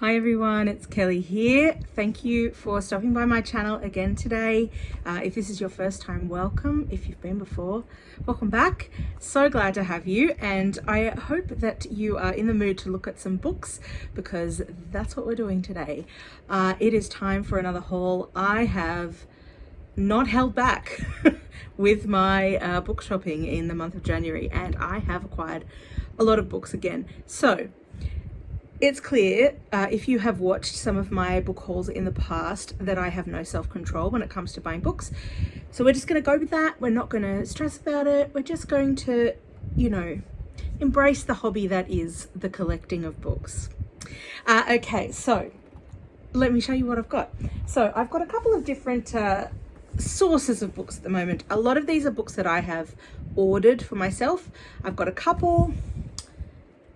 Hi everyone, it's Kelly here. Thank you for stopping by my channel again today. If this is your first time, welcome. If you've been before, welcome back. So glad to have you, and I hope that you are in the mood to look at some books, because that's what we're doing today. It is time for another haul. I have not held back with my book shopping in the month of January, and I have acquired a lot of books again. So it's clear, if you have watched some of my book hauls in the past, that I have no self-control when it comes to buying books. So we're just going to go with that. We're not going to stress about it. We're just going to, embrace the hobby that is the collecting of books. Okay, so let me show you what I've got. So I've got a couple of different sources of books at the moment. A lot of these are books that I have ordered for myself.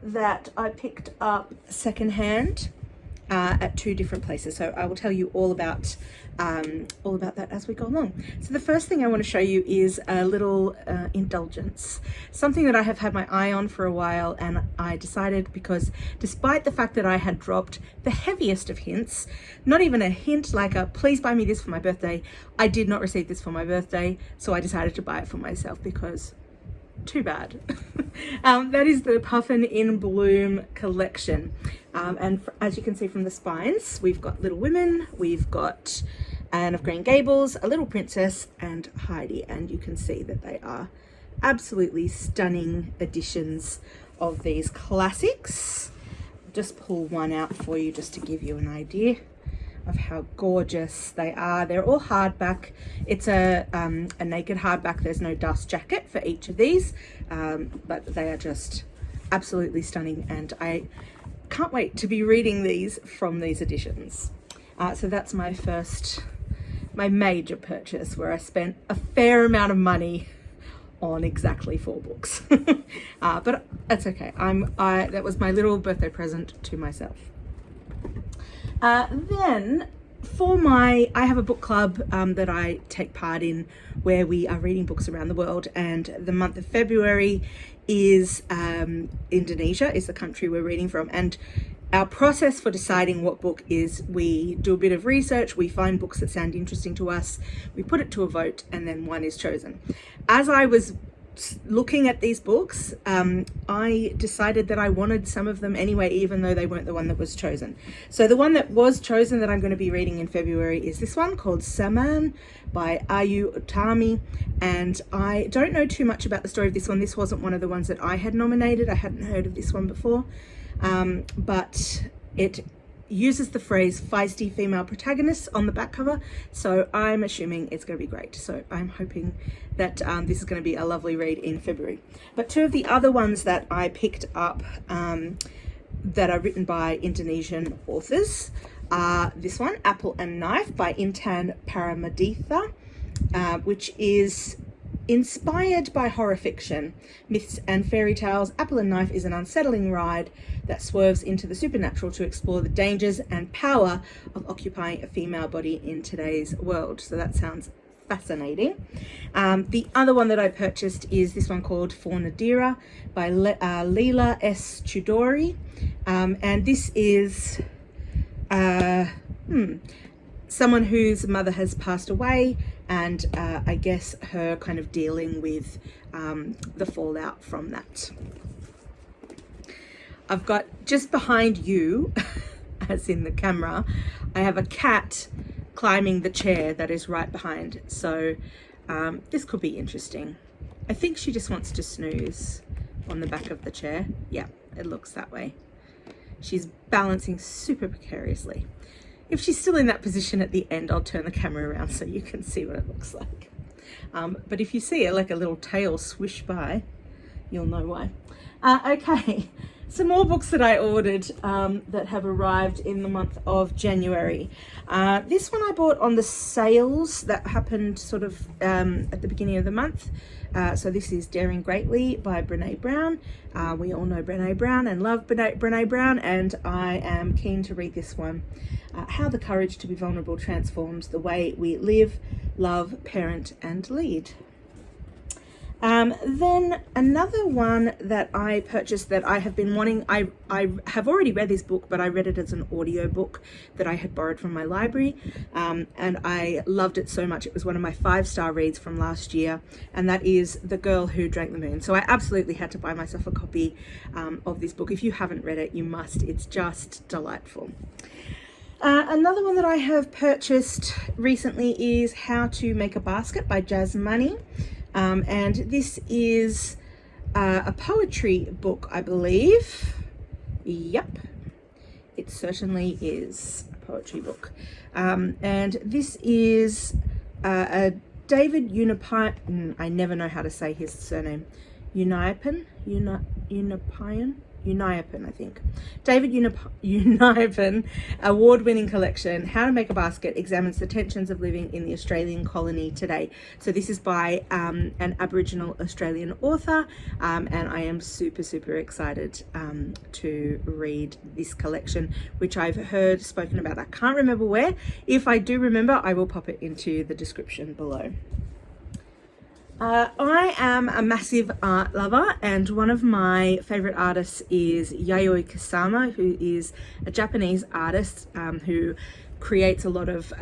That I picked up secondhand at two different places. So I will tell you all about that as we go along. So the first thing I want to show you is a little indulgence, something that I have had my eye on for a while, and I decided, because despite the fact that I had dropped the heaviest of hints, not even a hint like a please buy me this for my birthday, I did not receive this for my birthday, so I decided to buy it for myself, because too bad. That is the Puffin In Bloom collection, and as you can see from the spines, we've got Little Women, we've got Anne of Green Gables, A Little Princess, and Heidi, and you can see that they are absolutely stunning editions of these classics. Just pull one out for you just to give you an idea of how gorgeous they are. They're all hardback. It's a naked hardback. There's no dust jacket for each of these, but they are just absolutely stunning, and I can't wait to be reading these from these editions. So that's my major purchase, where I spent a fair amount of money on exactly 4 books. But that's okay. That was my little birthday present to myself. Then I have a book club that I take part in, where we are reading books around the world, and the month of February is Indonesia is the country we're reading from, and our process for deciding what book is, we do a bit of research, we find books that sound interesting to us, we put it to a vote, and then one is chosen. As I was looking at these books, I decided that I wanted some of them anyway, even though they weren't the one that was chosen. So the one that was chosen that I'm going to be reading in February is this one called Saman by Ayu Utami, and I don't know too much about the story of this one. This wasn't one of the ones that I had nominated. I hadn't heard of this one before, but it uses the phrase feisty female protagonist on the back cover, so I'm assuming it's going to be great. So I'm hoping that this is going to be a lovely read in February. But two of the other ones that I picked up that are written by Indonesian authors are this one, Apple and Knife by Intan Paramaditha, which is inspired by horror fiction, myths and fairy tales. Apple and Knife is an unsettling ride that swerves into the supernatural to explore the dangers and power of occupying a female body in today's world. So that sounds fascinating. The other one that I purchased is this one called For Nadira by Leila S. Chudori, and this is someone whose mother has passed away, and I guess her kind of dealing with the fallout from that. I've got just behind you, as in the camera, I have a cat climbing the chair that is right behind. So this could be interesting. I think she just wants to snooze on the back of the chair. Yeah, it looks that way. She's balancing super precariously. If she's still in that position at the end, I'll turn the camera around so you can see what it looks like. But if you see it like a little tail swish by, you'll know why. Okay, some more books that I ordered that have arrived in the month of January. This one I bought on the sales that happened sort of at the beginning of the month. So this is Daring Greatly by Brené Brown. We all know Brené Brown and love Brené Brown, and I am keen to read this one. How the Courage to be Vulnerable Transforms the Way We Live, Love, Parent and Lead. Then another one that I purchased that I have been wanting, I have already read this book, but I read it as an audio book that I had borrowed from my library, and I loved it so much. It was one of my 5-star reads from last year, and that is The Girl Who Drank the Moon. So I absolutely had to buy myself a copy of this book. If you haven't read it, you must. It's just delightful. Another one that I have purchased recently is How to Make a Basket by Jasmani. And this is a poetry book, I believe. Yep, it certainly is a poetry book. And this is a David Unipian, I never know how to say his surname, Unipian, I think. David Unipian award-winning collection, How to Make a Basket, examines the tensions of living in the Australian colony today. So this is by an Aboriginal Australian author, and I am super, super excited to read this collection, which I've heard spoken about. I can't remember where. If I do remember, I will pop it into the description below. I am a massive art lover, and one of my favorite artists is Yayoi Kusama, who is a Japanese artist who creates a lot of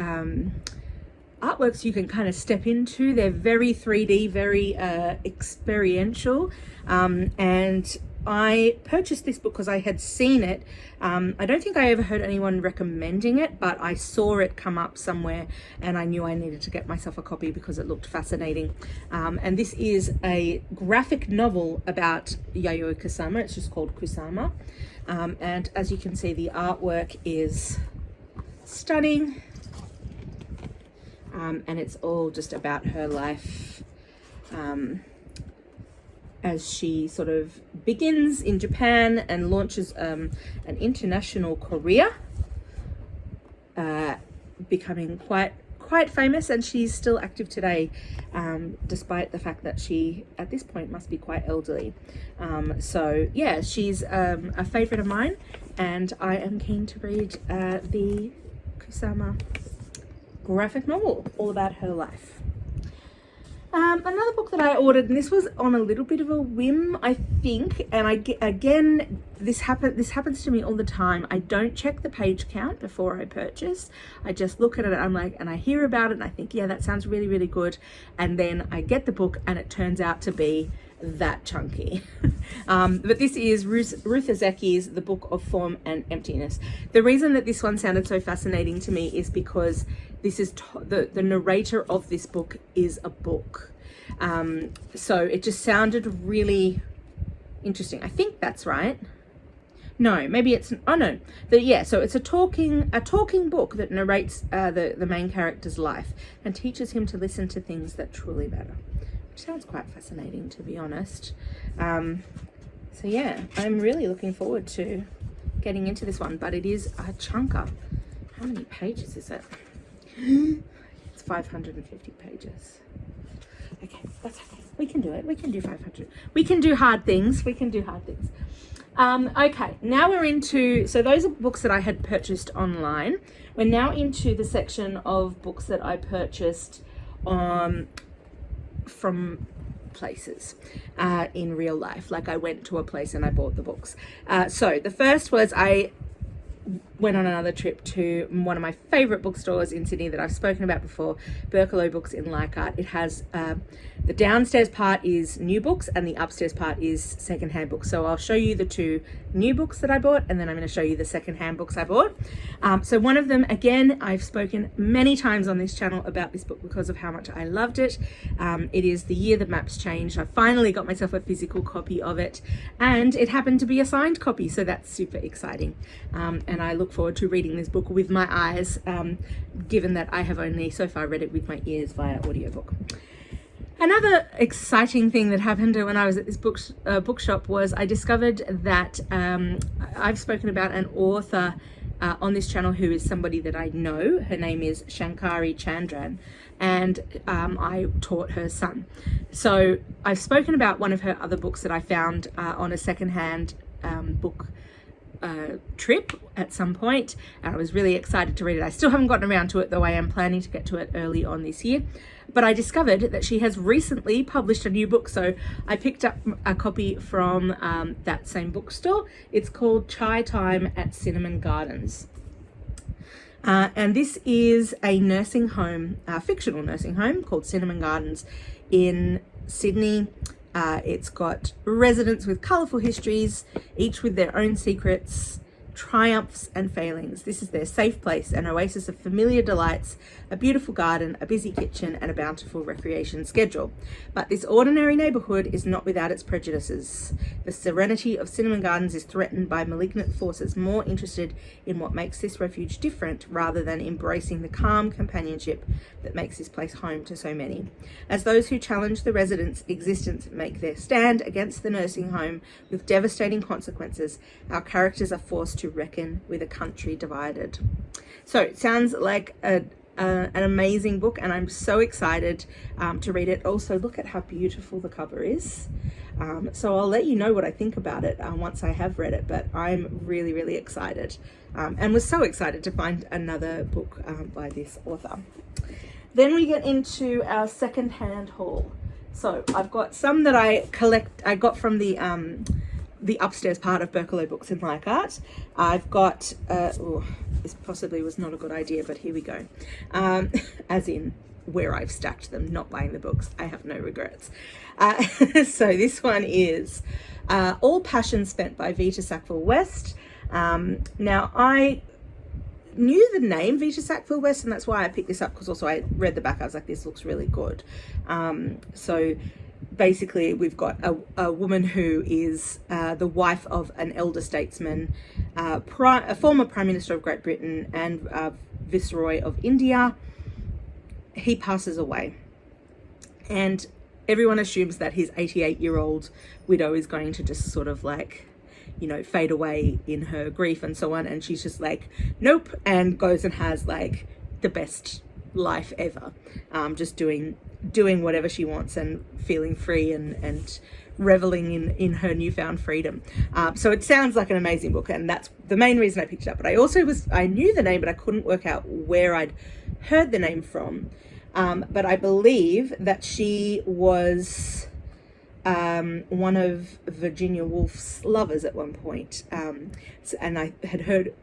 artworks you can kind of step into. They're very 3D, very experiential, and I purchased this book because I had seen it. I don't think I ever heard anyone recommending it, but I saw it come up somewhere and I knew I needed to get myself a copy because it looked fascinating. And this is a graphic novel about Yayoi Kusama. It's just called Kusama. And as you can see, the artwork is stunning. And it's all just about her life. As she sort of begins in Japan and launches an international career, becoming quite famous, and she's still active today, despite the fact that she at this point must be quite elderly. So yeah, she's a favorite of mine, and I am keen to read the Kusama graphic novel all about her life. Another book that I ordered, and this was on a little bit of a whim, I think, and again, this happens to me all the time. I don't check the page count before I purchase. I just look at it, I'm like, and I hear about it, and I think, yeah, that sounds really, really good, and then I get the book, and it turns out to be that chunky. But this is Ruth Ozeki's The Book of Form and Emptiness. The reason that this one sounded so fascinating to me is because this is the narrator of this book is a book. So it just sounded really interesting. I think that's right. No, maybe it's, oh no. So it's a talking book that narrates the main character's life and teaches him to listen to things that truly matter. Which sounds quite fascinating, to be honest. So yeah, I'm really looking forward to getting into this one, but it is a chunker. How many pages is it? It's 550 pages. Okay, that's okay. We can do it. We can do 500. We can do hard things. Okay, now we're into, so those are books that I had purchased online. We're now into the section of books that I purchased from places in real life. Like I went to a place and I bought the books. So the first was I went on another trip to one of my favorite bookstores in Sydney that I've spoken about before, Berkeleau Books in Leichhardt. It has the downstairs part is new books and the upstairs part is secondhand books. So I'll show you the two new books that I bought, and then I'm going to show you the secondhand books I bought. So one of them, again, I've spoken many times on this channel about this book because of how much I loved it. It is The Year the Maps Changed. I finally got myself a physical copy of it, and it happened to be a signed copy, so that's super exciting. And I look forward to reading this book with my eyes, given that I have only so far read it with my ears via audiobook. Another exciting thing that happened when I was at this bookshop was I discovered that I've spoken about an author on this channel who is somebody that I know. Her name is Shankari Chandran, and I taught her son. So I've spoken about one of her other books that I found on a secondhand book trip at some point, and I was really excited to read it. I still haven't gotten around to it, though I am planning to get to it early on this year. But I discovered that she has recently published a new book, so I picked up a copy from that same bookstore. It's called Chai Time at Cinnamon Gardens. And this is a nursing home, a fictional nursing home called Cinnamon Gardens in Sydney. It's got residents with colourful histories, each with their own secrets, triumphs and failings. This is their safe place, an oasis of familiar delights, a beautiful garden, a busy kitchen, and a bountiful recreation schedule. But this ordinary neighbourhood is not without its prejudices. The serenity of Cinnamon Gardens is threatened by malignant forces more interested in what makes this refuge different rather than embracing the calm companionship that makes this place home to so many. As those who challenge the residents' existence make their stand against the nursing home with devastating consequences, our characters are forced to reckon with a country divided. So it sounds like an amazing book, and I'm so excited to read it. Also, look at how beautiful the cover is. So I'll let you know what I think about it once I have read it, but I'm really, really excited and was so excited to find another book by this author. Then we get into our second-hand haul. So I've got some that I got from the upstairs part of Berkeley Books in Leichhardt. I've got, this possibly was not a good idea, but here we go. As in where I've stacked them, not buying the books. I have no regrets. So this one is All Passion Spent by Vita Sackville-West. Now I knew the name Vita Sackville-West, and that's why I picked this up, because also I read the back. I was like, this looks really good. So basically we've got a woman who is the wife of an elder statesman, a former Prime Minister of Great Britain and Viceroy of India. He passes away, and everyone assumes that his 88-year-old widow is going to just sort of like, you know, fade away in her grief and so on, and she's just like, nope, and goes and has like the best life ever, just doing whatever she wants and feeling free and reveling in her newfound freedom. So it sounds like an amazing book, and that's the main reason I picked it up. But I knew the name, but I couldn't work out where I'd heard the name from. But I believe that she was one of Virginia Woolf's lovers at one point, and I heard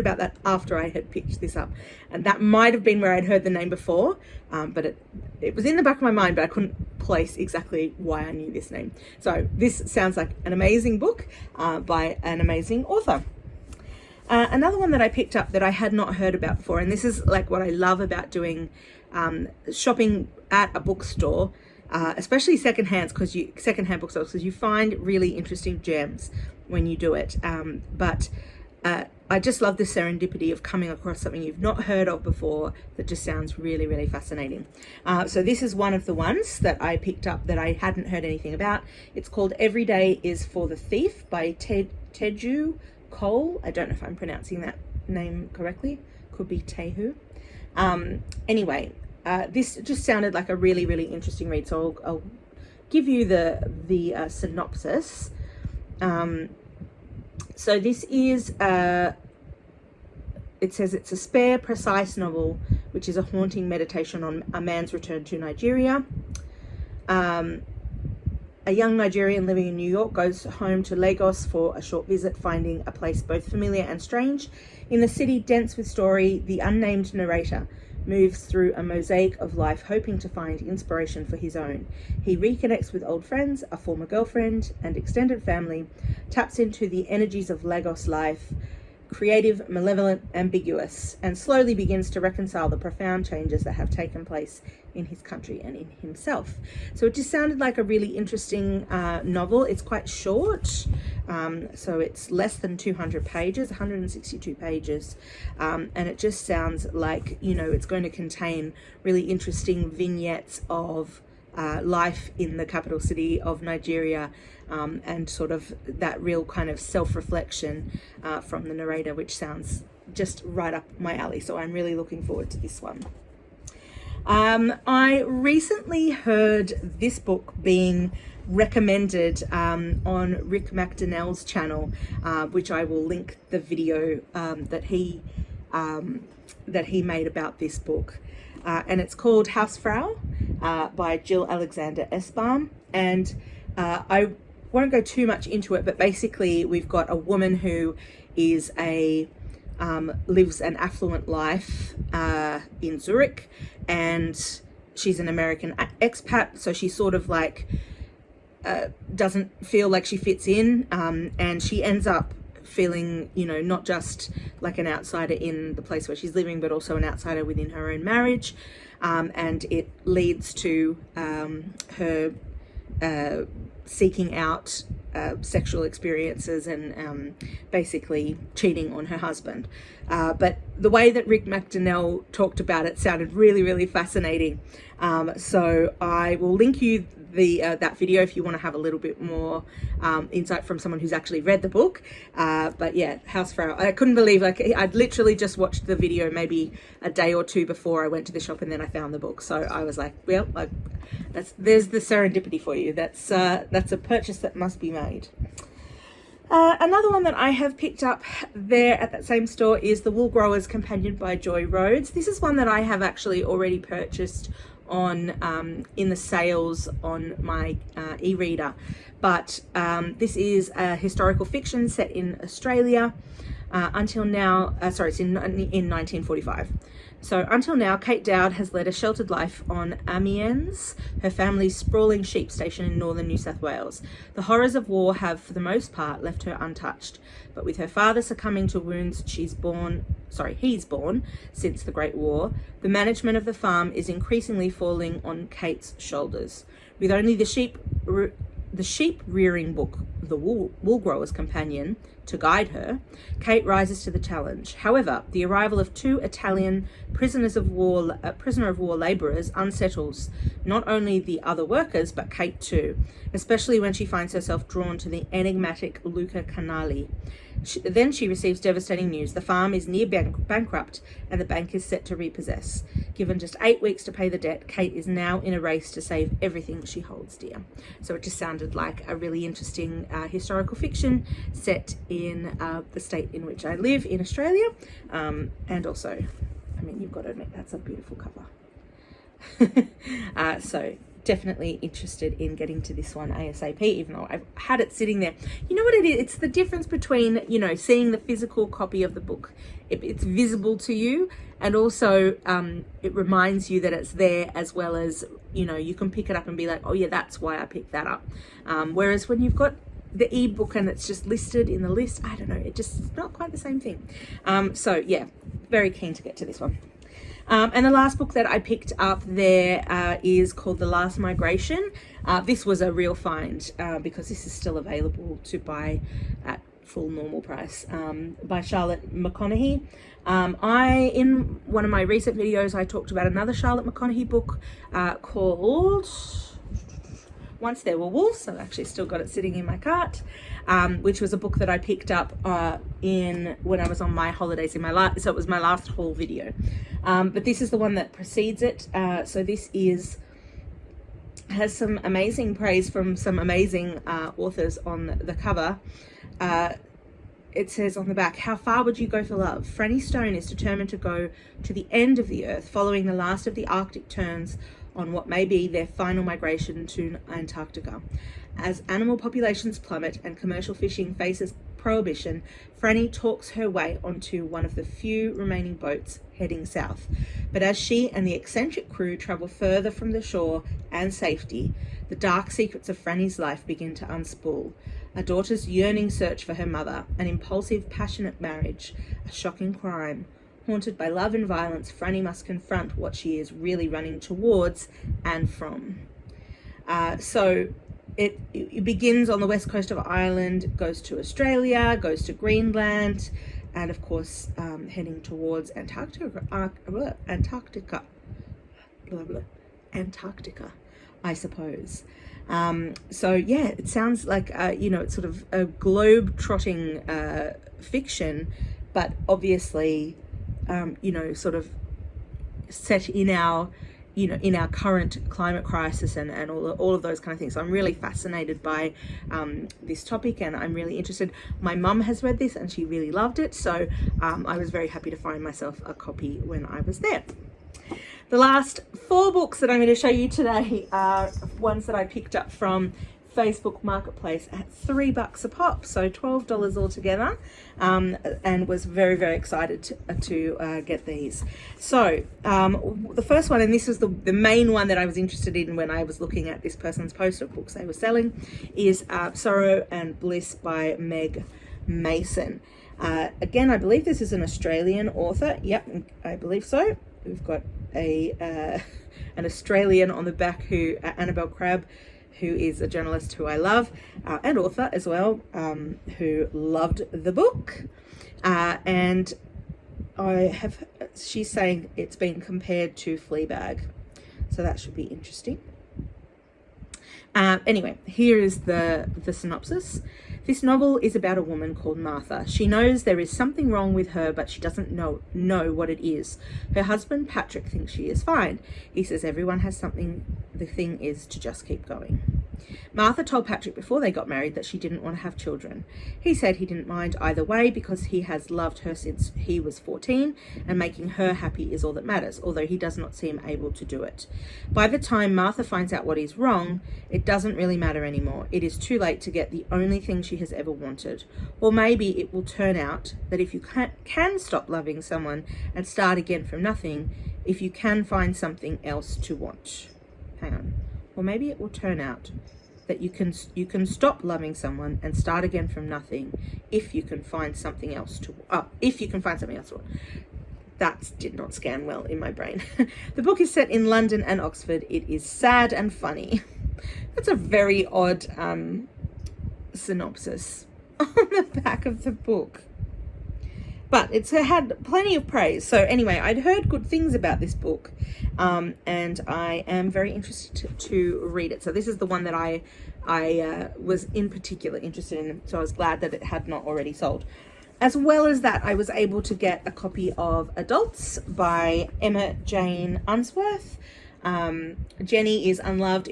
about that after I had picked this up, and that might have been where I'd heard the name before, but it was in the back of my mind, but I couldn't place exactly why I knew this name. So this sounds like an amazing book by an amazing author. Another one that I picked up that I had not heard about before, and this is like what I love about doing shopping at a bookstore, especially secondhand bookstores, because you find really interesting gems when you do it. But I just love the serendipity of coming across something you've not heard of before that just sounds really, really fascinating. So this is one of the ones that I picked up that I hadn't heard anything about. It's called Every Day is for the Thief by Teju Cole. I don't know if I'm pronouncing that name correctly. Could be Teju. Anyway, this just sounded like a really, really interesting read, so I'll give you the synopsis. So this is it says it's a spare, precise novel, which is a haunting meditation on a man's return to Nigeria. A young Nigerian living in New York goes home to Lagos for a short visit, finding a place both familiar and strange. In the city dense with story, the unnamed narrator moves through a mosaic of life, hoping to find inspiration for his own. He reconnects with old friends, a former girlfriend, and extended family, taps into the energies of Lagos life, creative, malevolent, ambiguous, and slowly begins to reconcile the profound changes that have taken place in his country and in himself. So it just sounded like a really interesting novel. It's quite short, so it's less than 200 pages, 162 pages, and it just sounds like, you know, it's going to contain really interesting vignettes of life in the capital city of Nigeria, and sort of that real kind of self-reflection from the narrator, which sounds just right up my alley. So I'm really looking forward to this one. I recently heard this book being recommended on Rick McDonnell's channel, which I will link the video that he made about this book. And it's called Hausfrau by Jill Alexander Essbaum. And I won't go too much into it, but basically we've got a woman who is lives an affluent life in Zurich, and she's an American expat, so she sort of like doesn't feel like she fits in, and she ends up feeling, you know, not just like an outsider in the place where she's living, but also an outsider within her own marriage, and it leads to her seeking out sexual experiences and basically cheating on her husband. But the way that Rick McDonnell talked about it sounded really, really fascinating. So I will link you that video if you want to have a little bit more insight from someone who's actually read the book. But yeah, Hausfrau, I couldn't believe, like, I'd literally just watched the video maybe a day or two before I went to the shop, and then I found the book. So I was like, well, like, there's the serendipity for you. That's a purchase that must be made. Another one that I have picked up there at that same store is The Woolgrower's Companion by Joy Rhoades. This is one that I have actually already purchased on in the sales on my e-reader, but this is a historical fiction set in Australia until now. It's in 1945. So until now, Kate Dowd has led a sheltered life on Amiens, her family's sprawling sheep station in northern New South Wales. The horrors of war have, for the most part, left her untouched. But with her father succumbing to wounds he's borne since the Great War, the management of the farm is increasingly falling on Kate's shoulders. With only the sheep rearing book, The Woolgrower's Companion, to guide her, Kate rises to the challenge. However, the arrival of two Italian prisoner of war labourers unsettles not only the other workers, but Kate too, especially when she finds herself drawn to the enigmatic Luca Canali. Then she receives devastating news. The farm is near bankrupt and the bank is set to repossess. Given just 8 weeks to pay the debt, Kate is now in a race to save everything she holds dear. So it just sounded like a really interesting historical fiction set in the state in which I live, in Australia. And also, I mean, you've got to admit, that's a beautiful cover. So definitely interested in getting to this one ASAP, even though I've had it sitting there. You know what it is? It's the difference between, you know, seeing the physical copy of the book. It's visible to you, and also it reminds you that it's there, as well as, you know, you can pick it up and be like, oh yeah, that's why I picked that up. Whereas when you've got the ebook and it's just listed in the list, I don't know, it's not quite the same thing. So yeah, very keen to get to this one. And the last book that I picked up there is called The Last Migration. This was a real find because this is still available to buy at full normal price, by Charlotte McConaghy. In one of my recent videos, I talked about another Charlotte McConaghy book called Once There Were Wolves. I've actually still got it sitting in my cart, which was a book that I picked up when I was on my holidays so it was my last haul video. But this is the one that precedes it. So this has some amazing praise from some amazing authors on the cover. It says on the back, "How far would you go for love? Franny Stone is determined to go to the end of the earth, following the last of the Arctic terns on what may be their final migration to Antarctica. As animal populations plummet and commercial fishing faces prohibition, Franny talks her way onto one of the few remaining boats heading south. But as she and the eccentric crew travel further from the shore and safety, the dark secrets of Franny's life begin to unspool. A daughter's yearning search for her mother, an impulsive, passionate marriage, a shocking crime. Haunted by love and violence, Franny must confront what she is really running towards and from." So it begins on the west coast of Ireland, goes to Australia, goes to Greenland, and of course heading towards Antarctica, I suppose. So yeah, it sounds like it's sort of a globe-trotting fiction, but obviously sort of set in our current climate crisis and all of those kind of things. So I'm really fascinated by this topic, and I'm really interested. My mum has read this and she really loved it, so I was very happy to find myself a copy when I was there. The last 4 books that I'm going to show you today are ones that I picked up from Facebook Marketplace at $3 a pop, so $12 altogether, and was very, very excited to get these. So the first one, and this was the main one that I was interested in when I was looking at this person's post of books they were selling, is Sorrow and Bliss by Meg Mason. Again, I believe this is an Australian author. Yep, I believe so. We've got an Australian on the back, Annabelle Crabb, who is a journalist who I love, and author as well, who loved the book. And she's saying it's been compared to Fleabag, so that should be interesting. Anyway, here is the synopsis. This novel is about a woman called Martha. She knows there is something wrong with her, but she doesn't know what it is. Her husband, Patrick, thinks she is fine. He says everyone has something. The thing is to just keep going. Martha told Patrick before they got married that she didn't want to have children. He said he didn't mind either way because he has loved her since he was 14, and making her happy is all that matters, although he does not seem able to do it. By the time Martha finds out what is wrong, it doesn't really matter anymore. It is too late to get the only thing she has ever wanted. Or maybe it will turn out that if you can stop loving someone and start again from nothing, if you can find something else to want. Hang on. Or maybe it will turn out that you can stop loving someone and start again from nothing if you can find something else to want. That did not scan well in my brain. The book is set in London and Oxford. It is sad and funny. That's a very odd synopsis on the back of the book. But it's had plenty of praise. So anyway, I'd heard good things about this book, and I am very interested to read it. So this is the one that I was in particular interested in, so I was glad that it had not already sold. As well as that, I was able to get a copy of Adults by Emma Jane Unsworth. Jenny is unloved,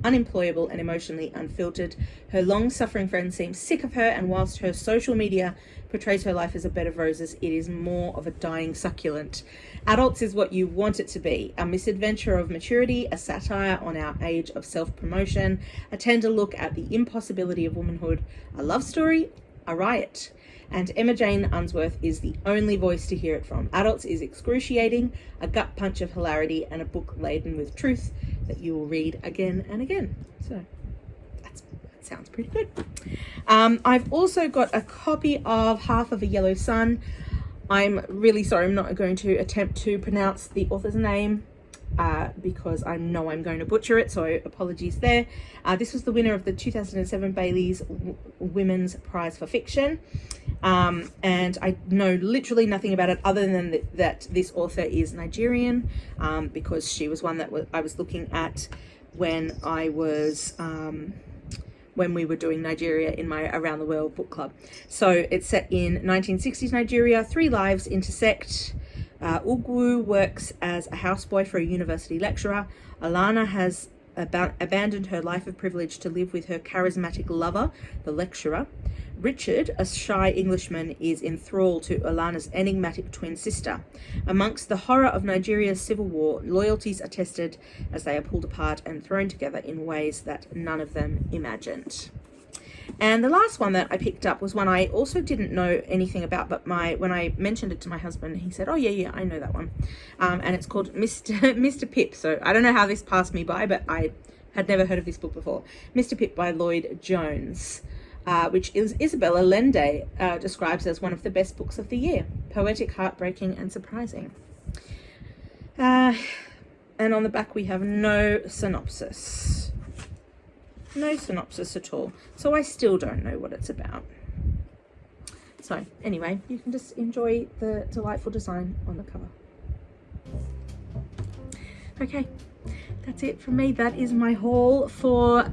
unemployable, and emotionally unfiltered. Her long-suffering friend seems sick of her, and whilst her social media portrays her life as a bed of roses, it is more of a dying succulent. Adults is what you want it to be: a misadventure of maturity, a satire on our age of self-promotion, a tender look at the impossibility of womanhood, a love story, a riot. And Emma Jane Unsworth is the only voice to hear it from. Adults is excruciating, a gut punch of hilarity, and a book laden with truth that you will read again and again. So that sounds pretty good. I've also got a copy of Half of a Yellow Sun. I'm really sorry, I'm not going to attempt to pronounce the author's name because I know I'm going to butcher it, so apologies there. This was the winner of the 2007 Bailey's Women's Prize for Fiction. And I know literally nothing about it other than that this author is Nigerian, because she was one that I was looking at when I was when we were doing Nigeria in my Around the World book club. So it's set in 1960s Nigeria. 3 lives intersect. Ugwu works as a houseboy for a university lecturer. Alana has abandoned her life of privilege to live with her charismatic lover, the lecturer. Richard, a shy Englishman, is enthralled to Alana's enigmatic twin sister. Amongst the horror of Nigeria's civil war, loyalties are tested as they are pulled apart and thrown together in ways that none of them imagined. And the last one that I picked up was one I also didn't know anything about, but when I mentioned it to my husband, he said, oh yeah, I know that one. And it's called Mr Pip. So I don't know how this passed me by, but I had never heard of this book before. Mr Pip by Lloyd Jones, which Isabella Lende describes as one of the best books of the year. Poetic, heartbreaking, and surprising. And on the back we have no synopsis. No synopsis at all. So I still don't know what it's about. So anyway, you can just enjoy the delightful design on the cover. Okay, that's it from me. That is my haul for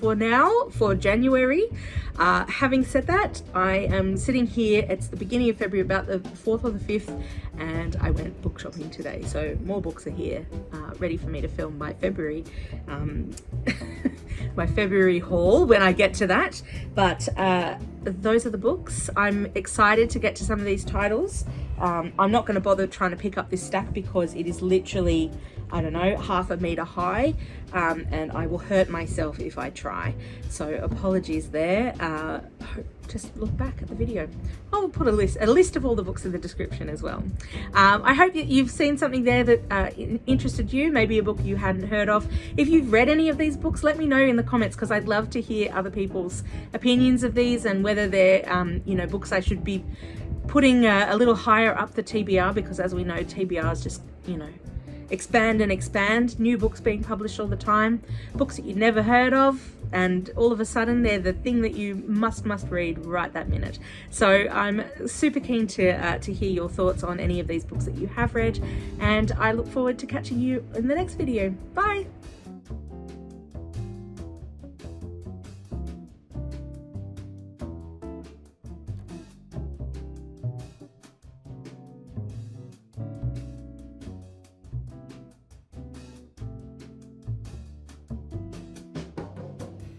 now, for January. Having said that, I am sitting here, it's the beginning of February, about the 4th or the 5th, and I went book shopping today, so more books are here, ready for me to film my February my February haul when I get to that. But those are the books. I'm excited to get to some of these titles. I'm not going to bother trying to pick up this stack because it is literally, I don't know, half a meter high, and I will hurt myself if I try. So apologies there. Just look back at the video. I'll put a list of all the books in the description as well. I hope that you've seen something there that interested you, maybe a book you hadn't heard of. If you've read any of these books, let me know in the comments, because I'd love to hear other people's opinions of these and whether they're you know, books I should be putting a little higher up the TBR, because as we know, TBR is just, you know, expand and expand, new books being published all the time, books that you've never heard of, and all of a sudden they're the thing that you must read right that minute. So I'm super keen to hear your thoughts on any of these books that you have read, and I look forward to catching you in the next video. Bye.